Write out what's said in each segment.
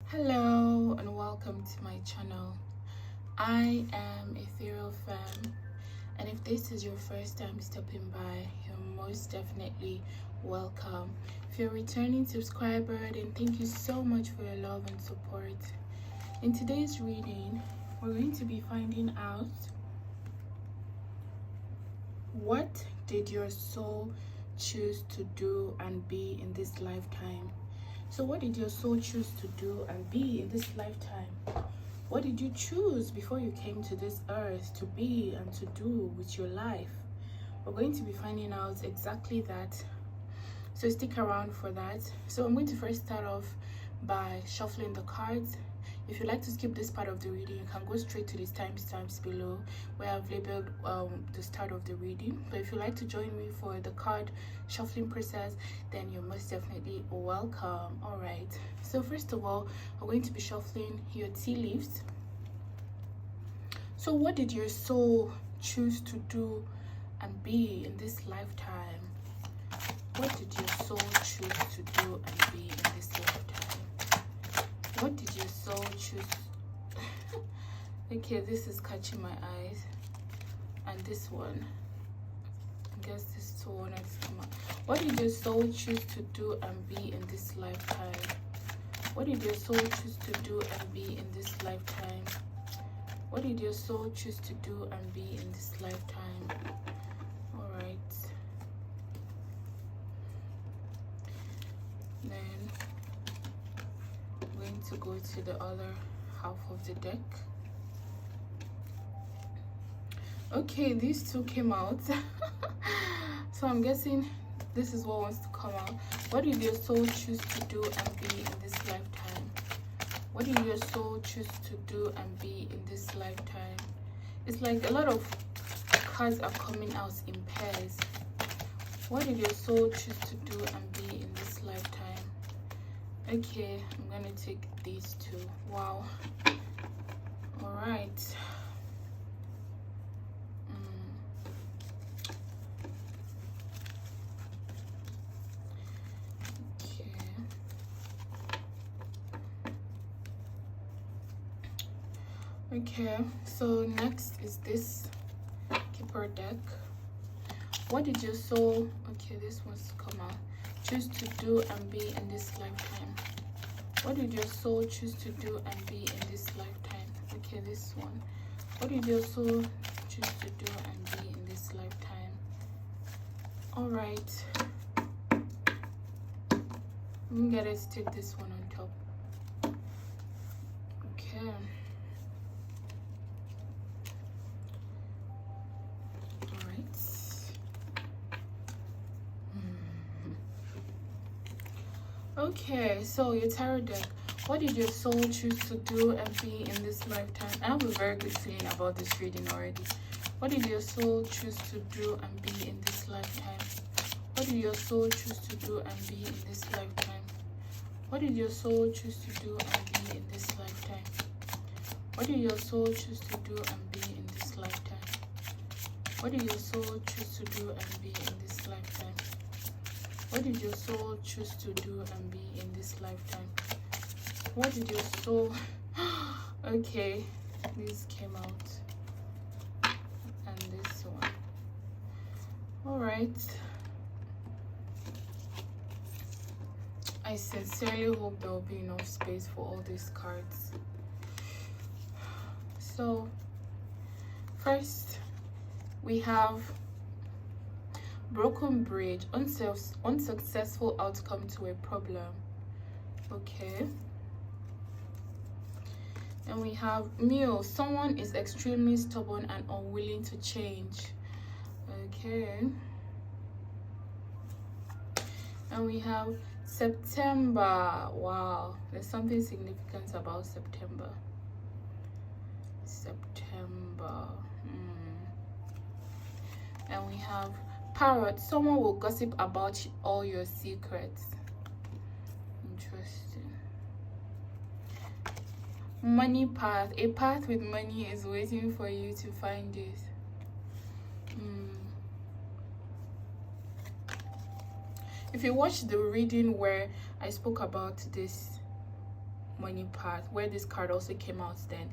Hello and welcome to my channel. I am Ethereal Fam, and if this is your first time stopping by, you're most definitely welcome. If you're a returning subscriber, then thank you so much for your love and support. In today's reading, we're going to be finding out what did your soul choose to do and be in this lifetime. So what did your soul choose to do and be in this lifetime? What did you choose before you came to this earth to be and to do with your life? We're going to be finding out exactly that. So stick around for that. So I'm going to first start off by shuffling the cards. If you'd like to skip this part of the reading, you can go straight to these timestamps below where I've labeled the start of the reading. But if you'd like to join me for the card shuffling process, then you're most definitely welcome. All right. So first of all, we're going to be shuffling your tea leaves. So what did your soul choose to do and be in this lifetime? What did your soul choose to do and be in this lifetime? What did your soul choose? Okay, this is catching my eyes. And this one. I guess this two one has come out. What did your soul choose to do and be in this lifetime? What did your soul choose to do and be in this lifetime? What did your soul choose to do and be in this lifetime? All right. Then I'm going to go to the other half of the deck. Okay, these two came out. So I'm guessing this is what wants to come out. What did your soul choose to do and be in this lifetime? What did your soul choose to do and be in this lifetime? It's like a lot of cards are coming out in pairs. What did your soul choose to do and be in this lifetime? Okay, I'm gonna take these two. Wow. All right. Okay, so next is this keeper deck. What did your soul, okay, this one's come out, choose to do and be in this lifetime? What did your soul choose to do and be in this lifetime? Okay, this one. What did your soul choose to do and be in this lifetime? All right. I'm gonna stick this one on top. Okay. Okay, so your tarot deck. What did your soul choose to do and be in this lifetime? I have a very good feeling about this reading already. What did your soul choose to do and be in this lifetime? What did your soul choose to do and be in this lifetime? What did your soul choose to do and be in this lifetime? What did your soul choose to do and be in this lifetime? What did your soul choose to do and be in this lifetime? What did your soul choose to do and be in this lifetime? What did your soul... Okay, this came out. And this one. Alright. I sincerely hope there will be enough space for all these cards. So, first, we have broken bridge, unsuccessful outcome to a problem. Okay. And we have mule, someone is extremely stubborn and unwilling to change. Okay. And we have September. Wow, there's something significant about September. And we have parrot, someone will gossip about all your secrets. Interesting. Money path, a path with money is waiting for you to find it. If you watch the reading where I spoke about this, money path, where this card also came out, then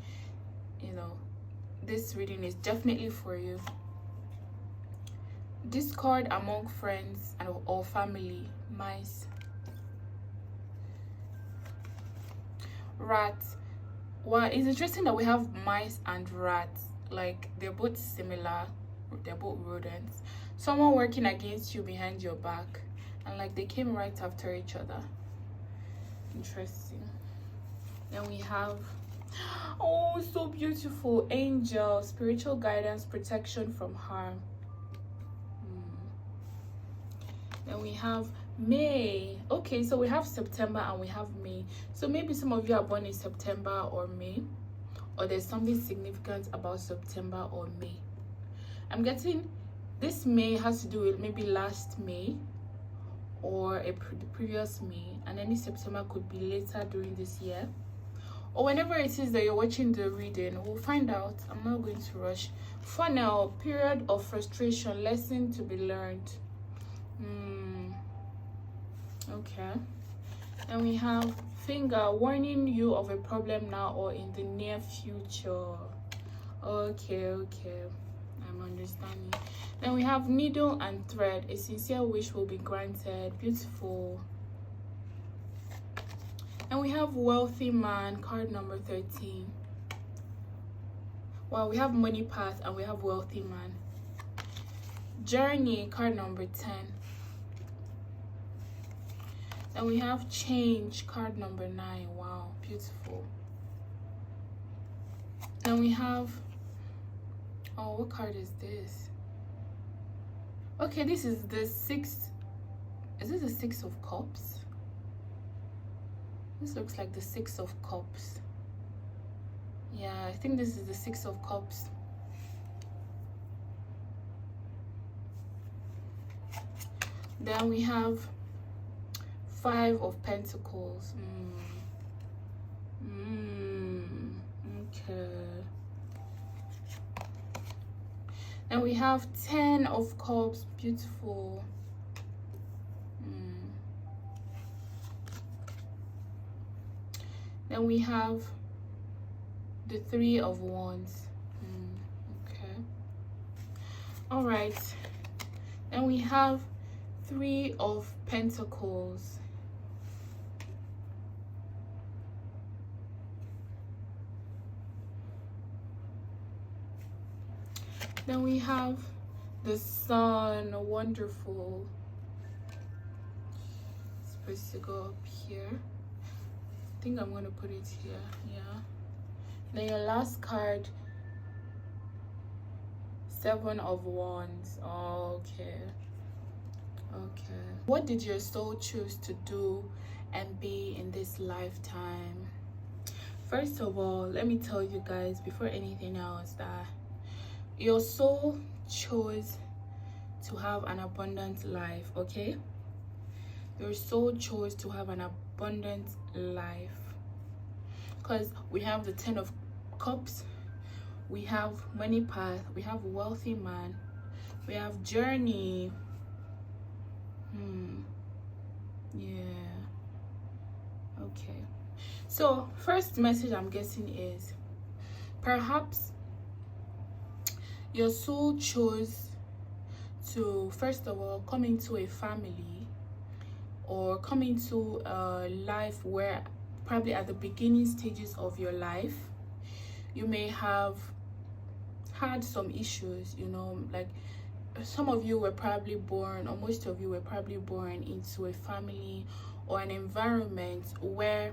this reading is definitely for you. Discord among friends and or family. Mice. Rats. Well, it's interesting that we have mice and rats. Like, they're both similar, they're both rodents. Someone working against you behind your back, and like they came right after each other. Interesting. Then we have, oh, so beautiful, angel, spiritual guidance, protection from harm. Then we have May. Okay, so we have September and we have May. So maybe some of you are born in September or May, or there's something significant about September or May. I'm getting this May has to do with maybe last May or the previous May, and any September could be later during this year, or whenever it is that you're watching the reading. We'll find out. I'm not going to rush. For now, period of frustration, lesson to be learned. Okay. And we have finger, warning you of a problem now or in the near future. Okay, I'm understanding. Then we have needle and thread, a sincere wish will be granted. Beautiful. And we have wealthy man, card number 13. Wow, we have money path and we have wealthy man. Journey, card number 10. And we have change, card number 9. Wow, beautiful. And we have, oh, what card is this? Okay, this is the 6. Is this the 6 of cups? This looks like the 6 of cups. Yeah, I think this is the 6 of cups. Then we have 5 of pentacles. Okay. And we have 10 of cups. Beautiful. Then we have the 3 of wands. Okay. All right. Then we have 3 of pentacles. Then we have the sun. Wonderful. It's supposed to go up here. I think I'm going to put it here. Yeah. Then your last card, 7 of wands. Okay. What did your soul choose to do and be in this lifetime? First of all, let me tell you guys before anything else that your soul chose to have an abundant life. Okay, your soul chose to have an abundant life, because we have the 10 of cups, we have money path, we have wealthy man, we have journey. Yeah. Okay, so first message I'm guessing is perhaps your soul chose to, first of all, come into a family or come into a life where probably at the beginning stages of your life you may have had some issues, like some of you were probably born, or most of you were probably born into a family or an environment where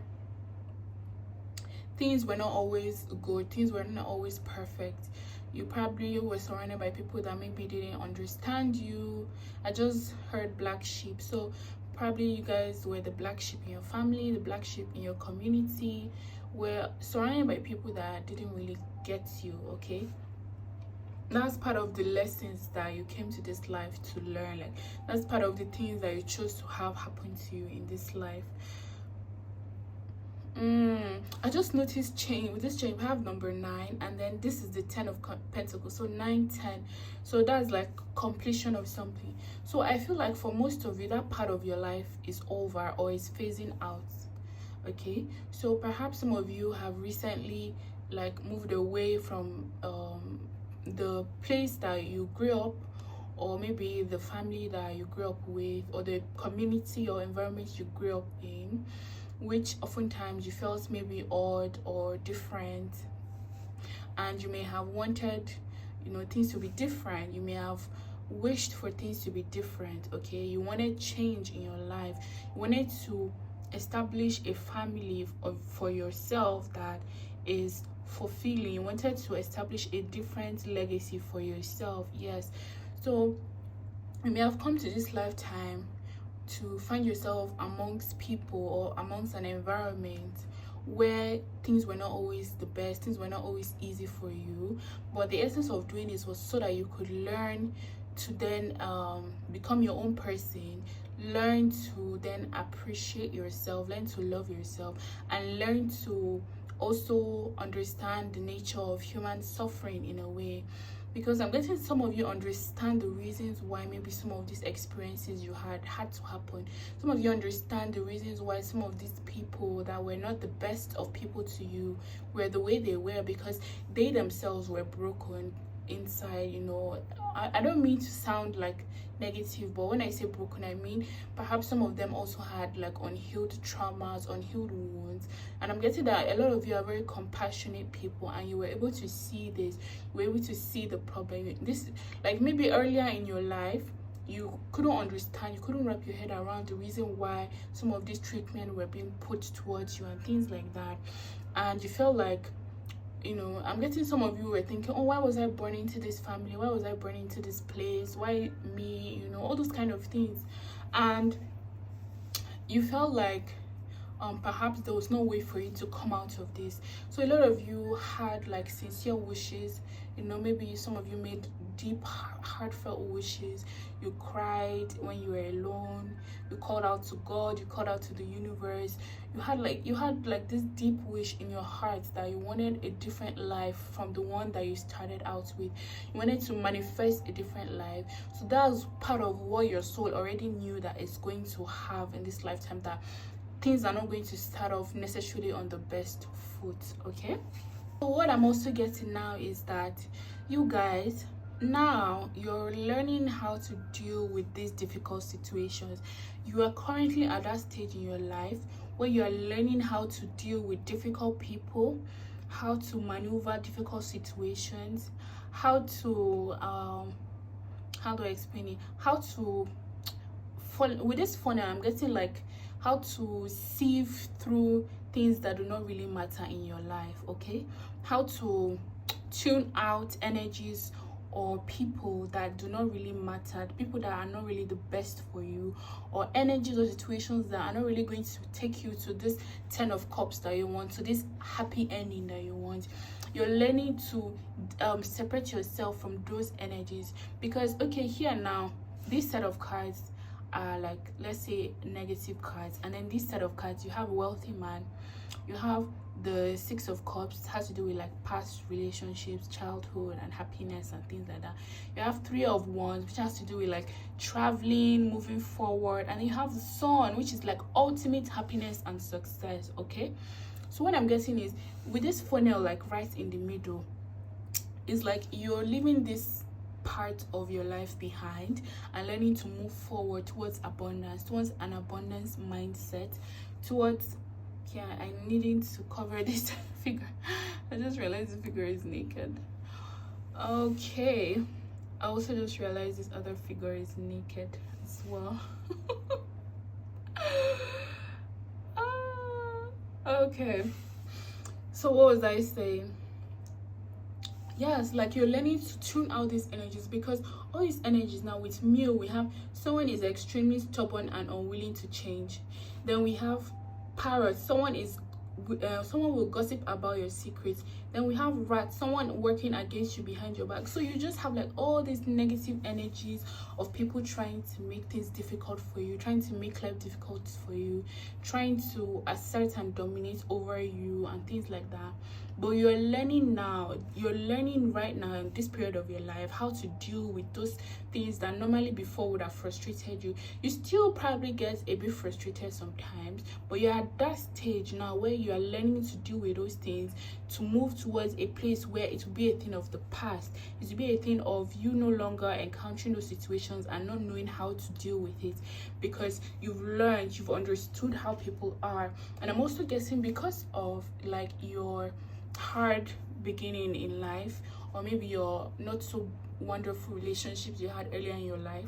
things were not always good, things were not always perfect. You probably were surrounded by people that maybe didn't understand you. I just heard black sheep, so probably you guys were the black sheep in your family, the black sheep in your community, were surrounded by people that didn't really get you. Okay, that's part of the lessons that you came to this life to learn. Like, that's part of the things that you chose to have happen to you in this life. I just noticed chain. With this chain we have number 9, and then this is the 10 of pentacles, so 9, 10. So that's like completion of something. So I feel like for most of you that part of your life is over or is phasing out. Okay, so perhaps some of you have recently like moved away from the place that you grew up, or maybe the family that you grew up with, or the community or environment you grew up in, which oftentimes you felt maybe odd or different, and you may have wanted, you know, things to be different. You may have wished for things to be different. Okay, you wanted change in your life. You wanted to establish a family for yourself that is fulfilling. You wanted to establish a different legacy for yourself. Yes, so you may have come to this lifetime to find yourself amongst people or amongst an environment where things were not always the best, things were not always easy for you, but the essence of doing this was so that you could learn to then become your own person, learn to then appreciate yourself, learn to love yourself, and learn to also understand the nature of human suffering in a way. Because I'm getting some of you understand the reasons why maybe some of these experiences you had to happen. Some of you understand the reasons why some of these people that were not the best of people to you were the way they were, because they themselves were broken inside. You know, I don't mean to sound like negative, but when I say broken, I mean perhaps some of them also had like unhealed traumas, unhealed wounds. And I'm getting that a lot of you are very compassionate people, and you were able to see this, you were able to see the problem. This, like maybe earlier in your life, you couldn't understand, you couldn't wrap your head around the reason why some of these treatment were being put towards you and things like that, and you felt like, you know, I'm getting some of you were thinking, oh, why was I born into this family? Why was I born into this place? Why me? You know, all those kind of things. And you felt like perhaps there was no way for you to come out of this. So a lot of you had like sincere wishes. You know, maybe some of you made deep, heartfelt wishes. You cried when you were alone. You called out to God. You called out to the universe. You had like this deep wish in your heart that you wanted a different life from the one that you started out with. You wanted to manifest a different life. So that's part of what your soul already knew that it's going to have in this lifetime, that things are not going to start off necessarily on the best foot. Okay, so what I'm also getting now is that you guys, now you're learning how to deal with these difficult situations. You are currently at that stage in your life where you are learning how to deal with difficult people, how to maneuver difficult situations, how to how do I explain it, how to with this funnel, I'm getting like how to sieve through things that do not really matter in your life. Okay, how to tune out energies or people that do not really matter, people that are not really the best for you, or energies or situations that are not really going to take you to this 10 of cups that you want, to this happy ending that you want. You're learning to separate yourself from those energies, because okay, here now, this set of cards are like, let's say, negative cards, and then this set of cards, you have wealthy man, you have the 6 of cups, has to do with like past relationships, childhood, and happiness and things like that. You have 3 of wands, which has to do with like traveling, moving forward, and you have the sun, which is like ultimate happiness and success. Okay, so what I'm getting is, with this funnel like right in the middle, is like you're living this part of your life behind and learning to move forward towards abundance, towards an abundance mindset, towards, yeah, I needing to cover this figure. I just realized the figure is naked. Okay, I also just realized this other figure is naked as well. Okay, so what was I saying? Yes, like you're learning to tune out these energies, because all these energies now, with Mio, we have someone is extremely stubborn and unwilling to change. Then we have Parrot, someone will gossip about your secrets. Then we have Rat, someone working against you behind your back. So you just have like all these negative energies of people trying to make things difficult for you, trying to make life difficult for you, trying to assert and dominate over you and things like that. but you're learning now, you're learning right now in this period of your life how to deal with those things that normally before would have frustrated you. You still probably get a bit frustrated sometimes, but you're at that stage now where you are learning to deal with those things, to move towards a place where it will be a thing of the past. It will be a thing of you no longer encountering those situations and not knowing how to deal with it, because you've learned, you've understood how people are. And I'm also guessing because of like your hard beginning in life, or maybe your not so wonderful relationships you had earlier in your life,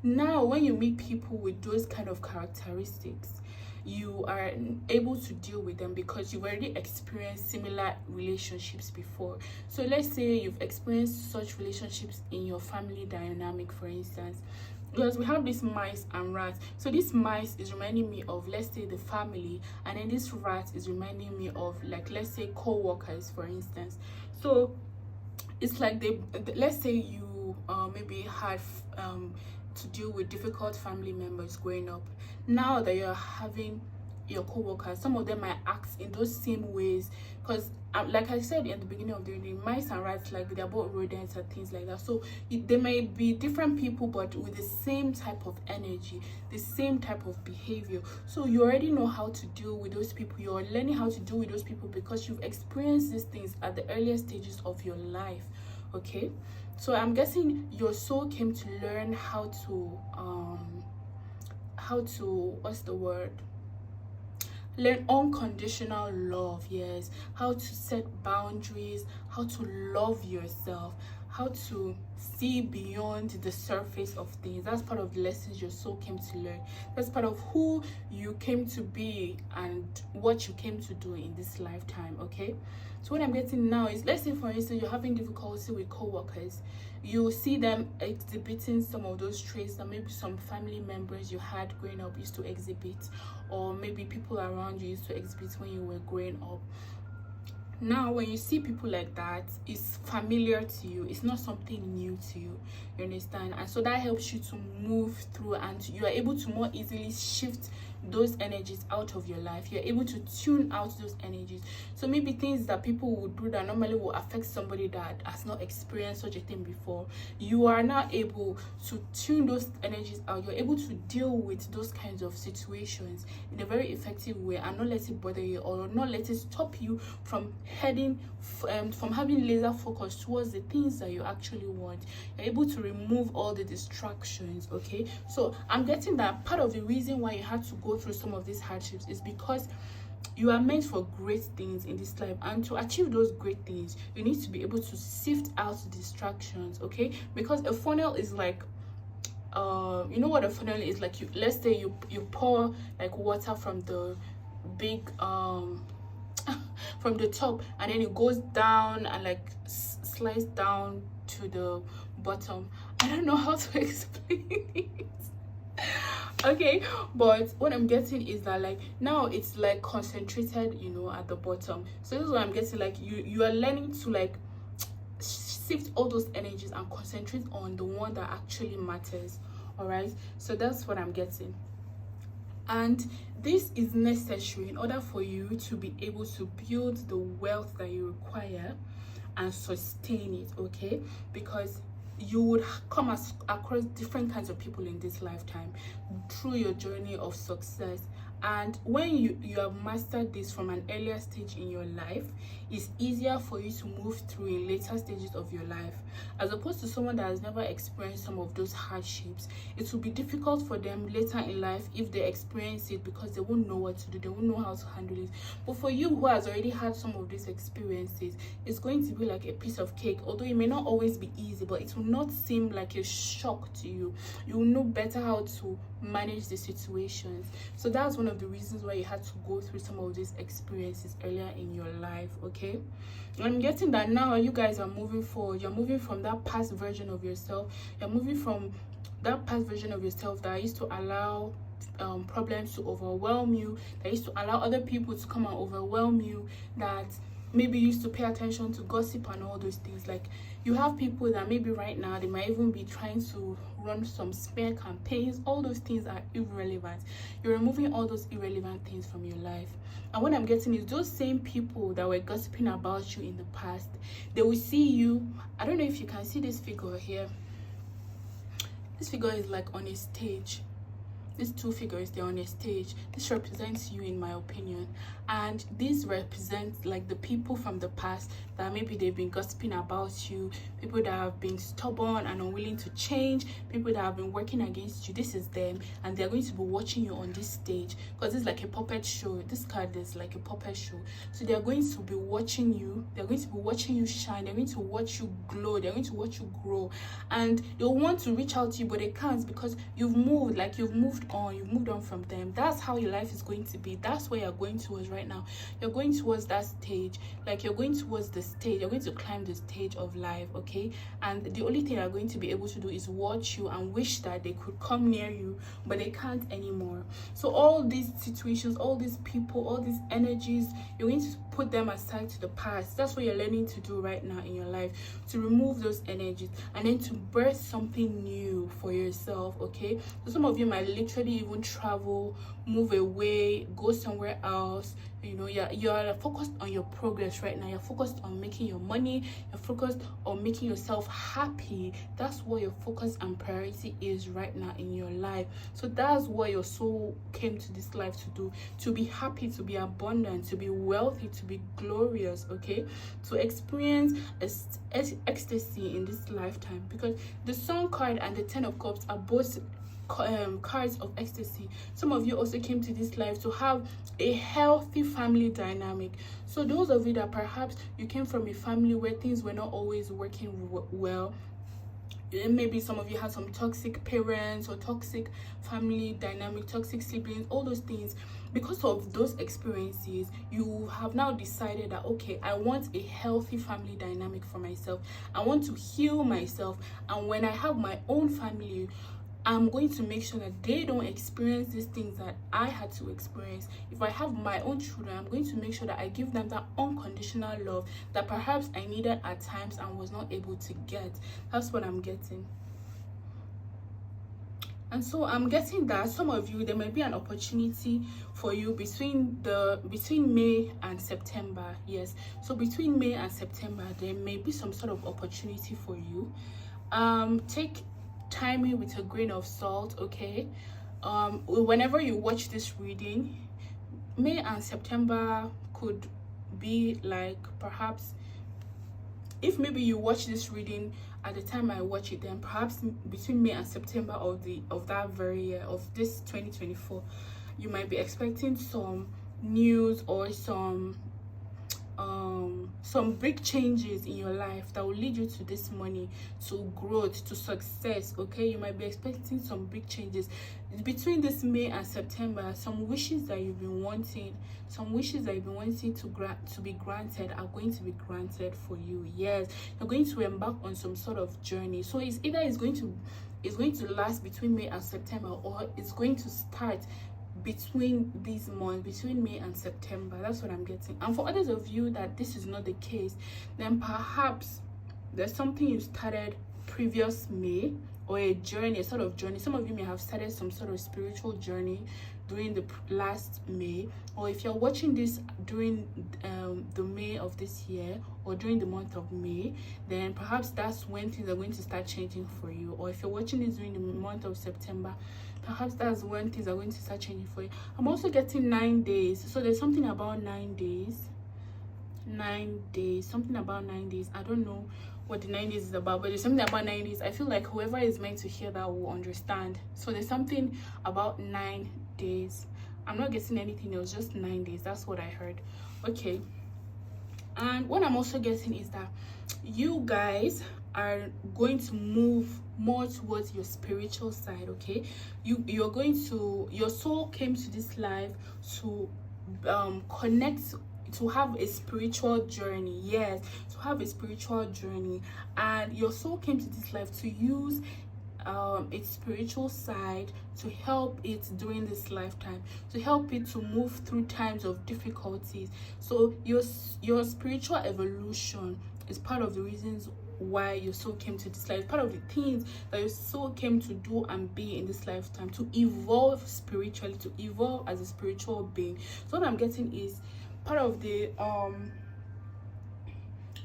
now when you meet people with those kind of characteristics, you are able to deal with them because you've already experienced similar relationships before. So let's say you've experienced such relationships in your family dynamic, for instance, because we have this mice and rats. So this mice is reminding me of, let's say, the family, and then this rat is reminding me of, like, let's say, co-workers, for instance. So it's like let's say you maybe had to deal with difficult family members growing up. Now that you're having your co-workers, some of them might act in those same ways, because like I said in the beginning of the reading, mice and rats, like, they're both rodents and things like that. So they may be different people, but with the same type of energy, the same type of behavior. So you already know how to deal with those people. You're learning how to deal with those people because you've experienced these things at the earlier stages of your life. Okay, so I'm guessing your soul came to learn how to what's the word, learn unconditional love. Yes, how to set boundaries, how to love yourself, how to see beyond the surface of things. That's part of the lessons your soul came to learn. That's part of who you came to be and what you came to do in this lifetime. Okay, so what I'm getting now is, let's say for instance you're having difficulty with co-workers. You see them exhibiting some of those traits that maybe some family members you had growing up used to exhibit, or maybe people around you used to exhibit when you were growing up. Now when you see people like that, it's familiar to you, it's not something new to you, you understand? And so that helps you to move through, and you are able to more easily shift those energies out of your life. You're able to tune out those energies. So maybe things that people would do that normally will affect somebody that has not experienced such a thing before, you are now able to tune those energies out. You're able to deal with those kinds of situations in a very effective way and not let it bother you, or not let it stop you from heading from having laser focus towards the things that you actually want. You're able to remove all the distractions. Okay, so I'm getting that part of the reason why you had to go through some of these hardships is because you are meant for great things in this life, and to achieve those great things you need to be able to sift out distractions. Okay, because a funnel is like, you know what a funnel is like? Let's say you pour like water from the big from the top, and then it goes down and like slides down to the bottom. I don't know how to explain it. Okay, but what I'm getting is that, like, now it's like concentrated, you know, at the bottom. So this is what I'm getting, like, you are learning to like sift all those energies and concentrate on the one that actually matters. All right, so that's what I'm getting. And this is necessary in order for you to be able to build the wealth that you require and sustain it. Okay, because you would come across different kinds of people in this lifetime through your journey of success. And when you have mastered this from an earlier stage in your life, it's easier for you to move through in later stages of your life. As opposed to someone that has never experienced some of those hardships, it will be difficult for them later in life if they experience it, because they won't know what to do, they won't know how to handle it. But for you who has already had some of these experiences, it's going to be like a piece of cake. Although it may not always be easy, but it will not seem like a shock to you. You will know better how to manage the situations. So that's one of the reasons why you had to go through some of these experiences earlier in your life. Okay, I'm getting that now you guys are moving forward. You're moving from that past version of yourself. You're moving from that past version of yourself that used to allow problems to overwhelm you, that used to allow other people to come and overwhelm you, that maybe used to pay attention to gossip and all those things. Like, you have people that maybe right now they might even be trying to run some smear campaigns. All those things are irrelevant. You're removing all those irrelevant things from your life. And what I'm getting is those same people that were gossiping about you in the past, they will see you. I don't know if you can see this figure here. This figure is like on a stage. These two figures, they're on a stage. This represents you, in my opinion. And this represents like the people from the past that maybe they've been gossiping about you, people that have been stubborn and unwilling to change, people that have been working against you. This is them, and they're going to be watching you on this stage, because it's like a puppet show. This card is like a puppet show. So they're going to be watching you. They're going to be watching you shine. They're going to watch you glow. They're going to watch you grow. And they'll want to reach out to you, but they can't, because you've moved. Like, you've moved on from them. That's how your life is going to be. That's where you're going towards right now. You're going towards that stage. Like, you're going towards the stage. You're going to climb the stage of life, okay? And the only thing you're going to be able to do is watch you and wish that they could come near you, but they can't anymore. So all these situations, all these people, all these energies, you're going to put them aside to the past. That's what you're learning to do right now in your life, to remove those energies and then to birth something new for yourself, okay? So some of you might literally even travel, move away, go somewhere else. You know, you're focused on your progress right now. You're focused on making your money. You're focused on making yourself happy. That's what your focus and priority is right now in your life. So that's what your soul came to this life to do: to be happy, to be abundant, to be wealthy, to be glorious, okay? To experience ecstasy in this lifetime, because the Sun card and the Ten of Cups are both cards of ecstasy. Some of you also came to this life to have a healthy family dynamic. So those of you that perhaps you came from a family where things were not always working well, maybe some of you had some toxic parents or toxic family dynamic, toxic siblings, all those things. Because of those experiences, you have now decided that, okay, I want a healthy family dynamic for myself. I want to heal myself, and when I have my own family, I'm going to make sure that they don't experience these things that I had to experience. If I have my own children, I'm going to make sure that I give them that unconditional love that perhaps I needed at times and was not able to get. That's what I'm getting. And so I'm getting that some of you, there might be an opportunity for you between May and September. Yes, so between May and September, there may be some sort of opportunity for you. Take timing with a grain of salt, okay? Whenever you watch this reading, May and September could be like, perhaps if maybe you watch this reading at the time I watch it, then perhaps between May and September of that very year, of this 2024, you might be expecting some news or some big changes in your life that will lead you to this money, to growth, to success, okay? You might be expecting some big changes between this May and September. Some wishes that you've been wanting, to be granted are going to be granted for you. Yes, you're going to embark on some sort of journey. So it's either it's going to last between May and September, or it's going to start between these months, between May and September. That's what I'm getting. And for others of you that this is not the case, then perhaps there's something you started previous May, or a journey, a sort of journey. Some of you may have started some sort of spiritual journey during the last May, or if you're watching this during the May of this year, or during the month of May, then perhaps that's when things are going to start changing for you. Or if you're watching this during the month of September, perhaps that's when things are going to start changing for you. I'm also getting 9 days. So there's something about 9 days. 9 days. Something about 9 days. I don't know what the 9 days is about, but there's something about 9 days. I feel like whoever is meant to hear that will understand. So there's something about 9 days. I'm not getting anything else, just 9 days. That's what I heard. Okay. And what I'm also getting is that you guys are going to move more towards your spiritual side, okay? You're going to, your soul came to this life to connect, to have a spiritual journey. Yes, to have a spiritual journey. And your soul came to this life to use its spiritual side, to help it during this lifetime, to help it to move through times of difficulties. So your spiritual evolution is part of the reasons why your soul came to this life, part of the things that your soul came to do and be in this lifetime, to evolve spiritually, to evolve as a spiritual being. So what I'm getting is part of the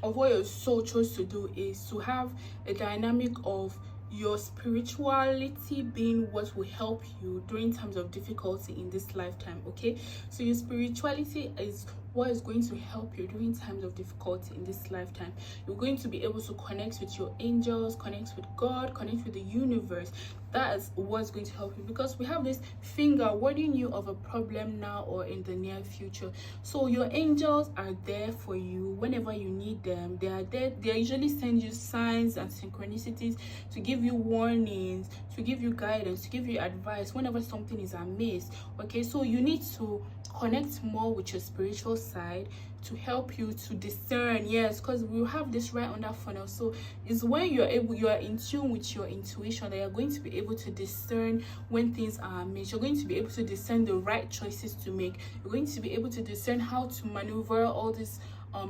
of what your soul chose to do is to have a dynamic of your spirituality being what will help you during times of difficulty in this lifetime. Okay, so your spirituality is what is going to help you during times of difficulty in this lifetime. You're going to be able to connect with your angels, connect with God, connect with the universe. That is what's going to help you, because we have this finger warning you of a problem now or in the near future. So your angels are there for you whenever you need them. They are there. They usually send you signs and synchronicities to give you warnings, to give you guidance, to give you advice whenever something is amiss. Okay, so you need to connect more with your spiritual side to help you to discern. Yes, because we have this right on that funnel. So it's when you are in tune with your intuition that you're going to be able to discern when things are amiss. You're going to be able to discern the right choices to make. You're going to be able to discern how to maneuver all these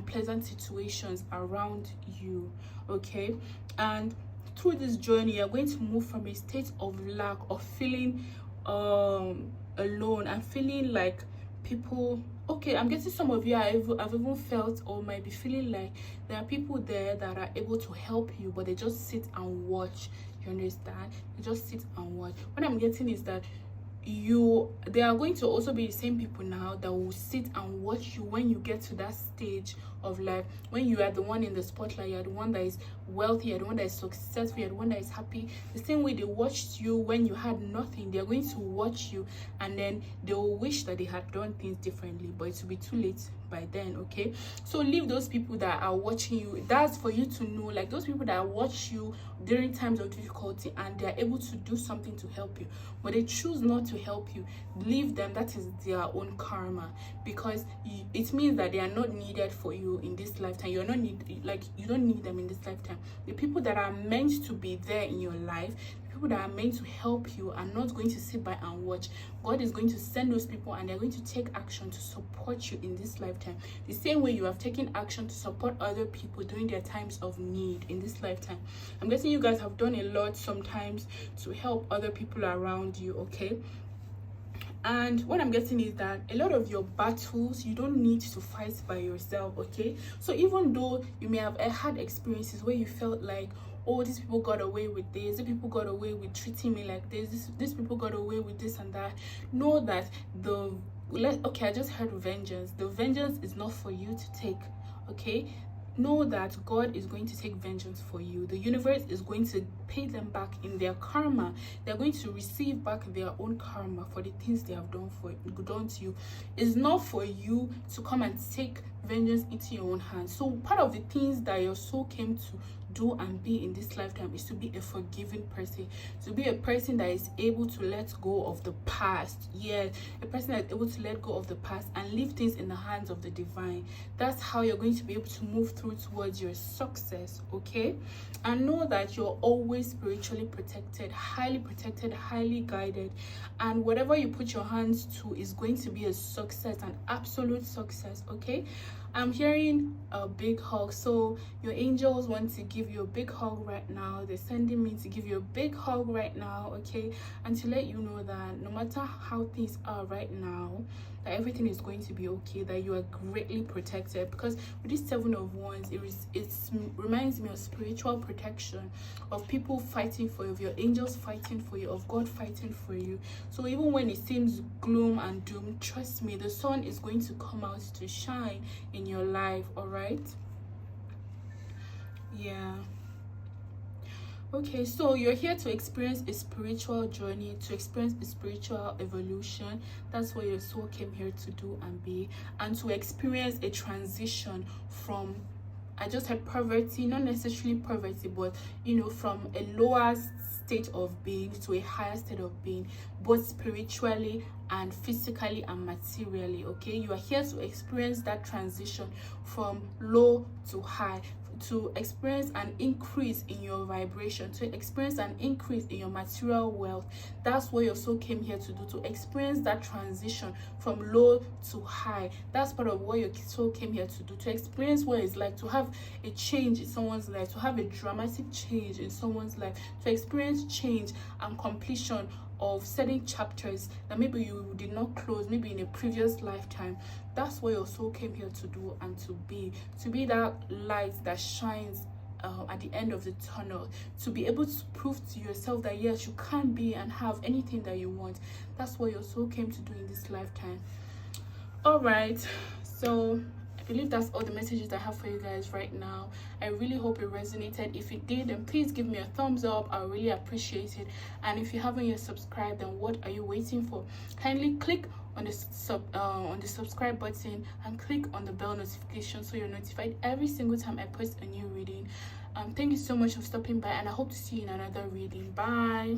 pleasant situations around you. Okay, and through this journey you're going to move from a state of lack, of feeling alone and feeling like people. Okay, I'm getting some of you I've even felt or might be feeling like there are people there that are able to help you, but they just sit and watch. You understand? They just sit and watch. What I'm getting is that they are going to also be the same people now that will sit and watch you when you get to that stage of life, when you are the one in the spotlight, you're the one that is wealthy, you're the one that is successful, you're the one that is happy. The same way they watched you when you had nothing, they're going to watch you, and then they will wish that they had done things differently, but it will be too late by then. Okay, so leave those people that are watching you. That's for you to know, like those people that watch you during times of difficulty and they're able to do something to help you, but they choose not to help you. Leave them. That is their own karma, because it means that they are not needed for you in this lifetime. You don't need them in this lifetime. The people that are meant to be there in your life, the people that are meant to help you, are not going to sit by and watch. God is going to send those people and they're going to take action to support you in this lifetime, the same way you have taken action to support other people during their times of need in this lifetime. I'm guessing you guys have done a lot sometimes to help other people around you. Okay, and what I'm getting is that a lot of your battles you don't need to fight by yourself. Okay, so even though you may have had experiences where you felt like, oh, these people got away with this, these people got away with treating me like this, these people got away with this and that, know that I just heard vengeance. The vengeance is not for you to take. Okay, know that God is going to take vengeance for you. The universe is going to pay them back in their karma. They're going to receive back their own karma for the things they have done to you. It's not for you to come and take vengeance into your own hands. So part of the things that your soul came to do and be in this lifetime is to be a forgiving person, to be a person that is able to let go of the past. Yeah, a person that is able to let go of the past and leave things in the hands of the divine. That's how you're going to be able to move through towards your success. Okay, and know that you're always spiritually protected, highly guided, and whatever you put your hands to is going to be a success, an absolute success. Okay, I'm hearing a big hug. So your angels want to give you a big hug right now. They're sending me to give you a big hug right now. Okay, and to let you know that no matter how things are right now, that everything is going to be okay, that you are greatly protected. Because with this Seven of Wands, it reminds me of spiritual protection, of people fighting for you, of your angels fighting for you, of God fighting for you. So even when it seems gloom and doom, trust me, the sun is going to come out to shine in your life. All right, yeah. Okay, so you're here to experience a spiritual journey, to experience a spiritual evolution. That's what your soul came here to do and be, and to experience a transition from, I just had poverty, not necessarily poverty, but from a lower state of being to a higher state of being, both spiritually and physically and materially. Okay, you are here to experience that transition from low to high, to experience an increase in your vibration, to experience an increase in your material wealth. That's what your soul came here to do, to experience that transition from low to high. That's part of what your soul came here to do, to experience what it's like to have a change in someone's life, to have a dramatic change in someone's life, to experience change and completion of certain chapters that maybe you did not close, maybe in a previous lifetime. That's what your soul came here to do and to be that light that shines at the end of the tunnel, to be able to prove to yourself that yes, you can be and have anything that you want. That's what your soul came to do in this lifetime. All right, so I believe that's all the messages I have for you guys right now. I really hope it resonated. If it did, then please give me a thumbs up. I really appreciate it. And if you haven't yet subscribed, then what are you waiting for? Kindly click on the subscribe button and click on the bell notification so you're notified every single time I post a new reading. Thank you so much for stopping by, and I hope to see you in another reading. Bye.